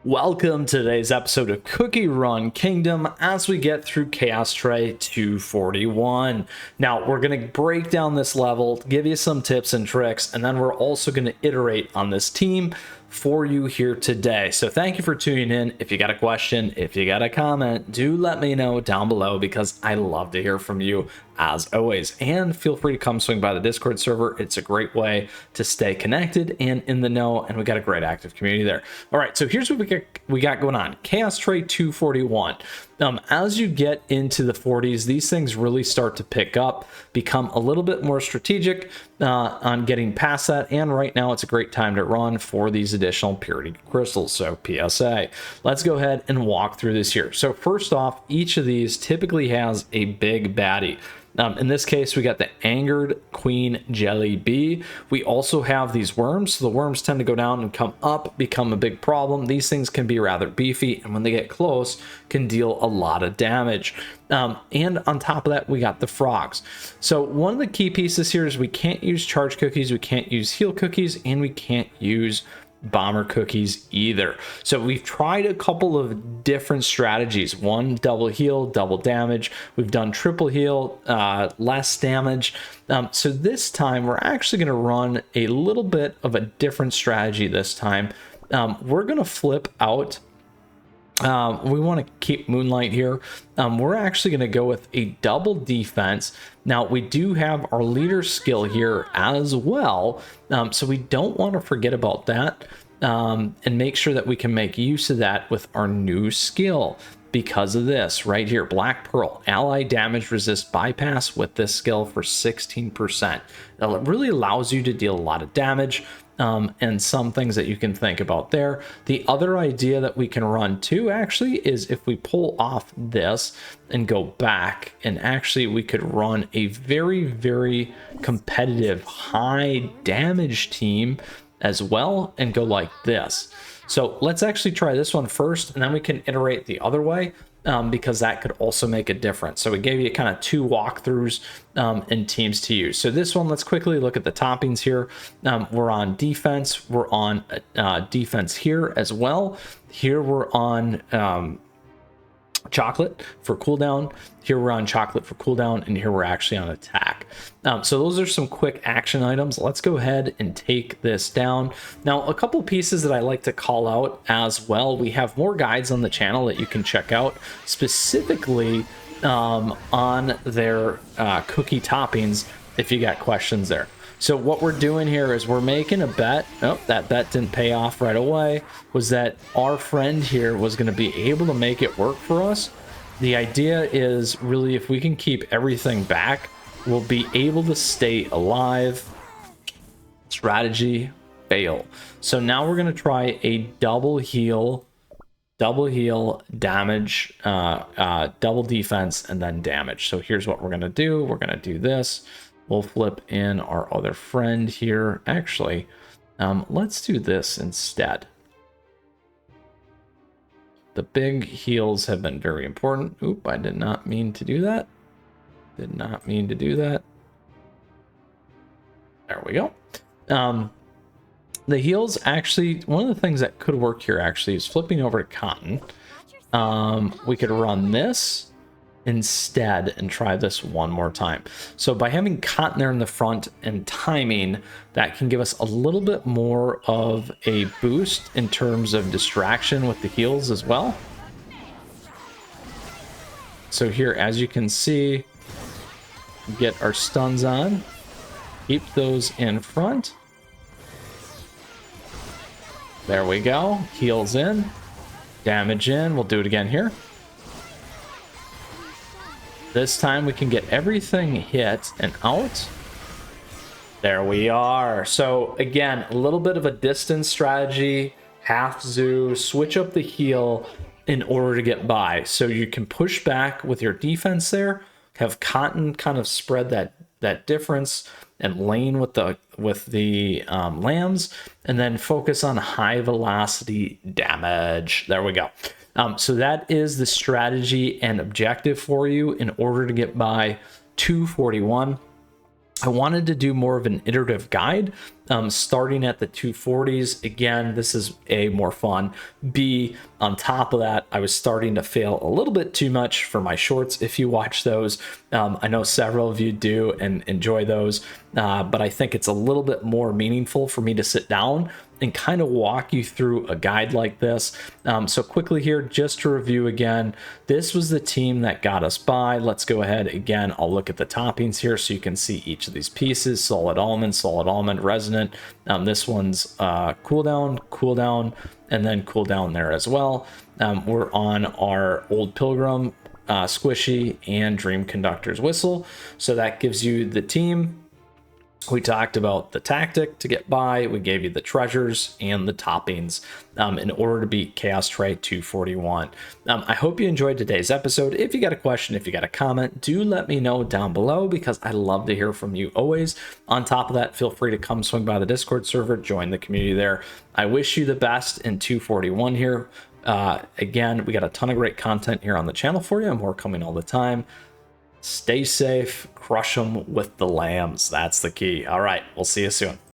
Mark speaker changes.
Speaker 1: Welcome to today's episode of CookieRun Kingdom as we get through Chaos Tray 241. Now, we're going to break down this level, give you some tips and tricks, and then we're also going to iterate on this team for you here today. So thank you for tuning in. If you got a question, if you got a comment, do let me know down below because I love to hear from you as always. And feel free to come swing by the Discord server. It's a great way to stay connected and in the know, and we got a great active community there. All right, so here's what we got going on. Chaos Tray 241. As you get into the 40s, these things really start to pick up, become a little bit more strategic on getting past that. And right now, it's a great time to run for these additional purity crystals. So PSA, let's go ahead and walk through this here. So first off, each of these typically has a big baddie. In this case, we got the Angered Queen Jelly Bee. We also have these worms. So the worms tend to go down and come up, become a big problem. These things can be rather beefy, and when they get close, can deal a lot of damage. And on top of that, we got the frogs. So one of the key pieces here is we can't use charge cookies, we can't use heal cookies, and we can't use bomber cookies either. So we've tried a couple of different strategies. One, double heal, double damage. We've done triple heal, less damage. So this time we're actually going to run a little bit of a different strategy this time. We're going to flip out. We want to keep Moonlight here. We're actually going to go with a double defense. Now, we do have our leader skill here as well, so we don't want to forget about that and make sure that we can make use of that with our new skill. Because of this right here, Black Pearl, ally damage resist bypass with this skill for 16%. Now, it really allows you to deal a lot of damage. And some things that you can think about there. The other idea that we can run too actually is if we pull off this and go back, and actually we could run a very competitive high damage team as well and go like this. So let's actually try this one first, and then we can iterate the other way. Because that could also make a difference. So we gave you kind of two walkthroughs and teams to use. So this one, let's quickly look at the toppings here. We're on defense. We're on defense here as well. Here we're on chocolate for cooldown. Here we're on chocolate for cooldown, and here we're actually on attack. So those are some quick action items. Let's go ahead and take this down. Now, a couple pieces that I like to call out as well. We have more guides on the channel that you can check out, specifically on their cookie toppings if you got questions there. So what we're doing here is we're making a bet. Oh, that bet didn't pay off right away. Was that our friend here was going to be able to make it work for us. The idea is really if we can keep everything back, we'll be able to stay alive. Strategy fail. So now we're going to try a double heal, damage, double defense, and then damage. So here's what we're going to do. We're going to do this. We'll flip in our other friend here. Actually, let's do this instead. The big heals have been very important. Oop, I did not mean to do that. Did not mean to do that. There we go. The heals actually, one of the things that could work here actually is flipping over to cotton. We could run this instead and try this one more time. So by having cotton there in the front and timing, that can give us a little bit more of a boost in terms of distraction with the heals as well. So here, as you can see, get our stuns on, keep those in front. There we go. Heals in, damage in. We'll do it again here. This time we can get everything hit and out. There we are. So again, a little bit of a distance strategy, half zoo, switch up the heal in order to get by. So you can push back with your defense there, have cotton kind of spread that difference and lane with the lambs, and then focus on high velocity damage. There we go. So that is the strategy and objective for you in order to get by 241. I wanted to do more of an iterative guide starting at the 240s. Again, this is A, more fun. B, on top of that, I was starting to fail a little bit too much for my shorts. If you watch those, I know several of you do and enjoy those, but I think it's a little bit more meaningful for me to sit down and kind of walk you through a guide like this. So quickly here, just to review again, this was the team that got us by. Let's go ahead again. I'll look at the toppings here so you can see each of these pieces: solid almond, resonant. This one's cooldown, and then cooldown there as well. We're on our Old Pilgrim, squishy, and Dream Conductor's whistle. So that gives you the team. We talked about the tactic to get by. We gave you the treasures and the toppings in order to beat Chaos Tray 241. I hope you enjoyed today's episode. If you got a question, if you got a comment, do let me know down below, because I love to hear from you always. On top of that, feel free to come swing by the Discord server, join the community there. I wish you the best in 241 here. Again, we got a ton of great content here on the channel for you, and more coming all the time. Stay safe, crush them with the lambs. That's the key. All right, we'll see you soon.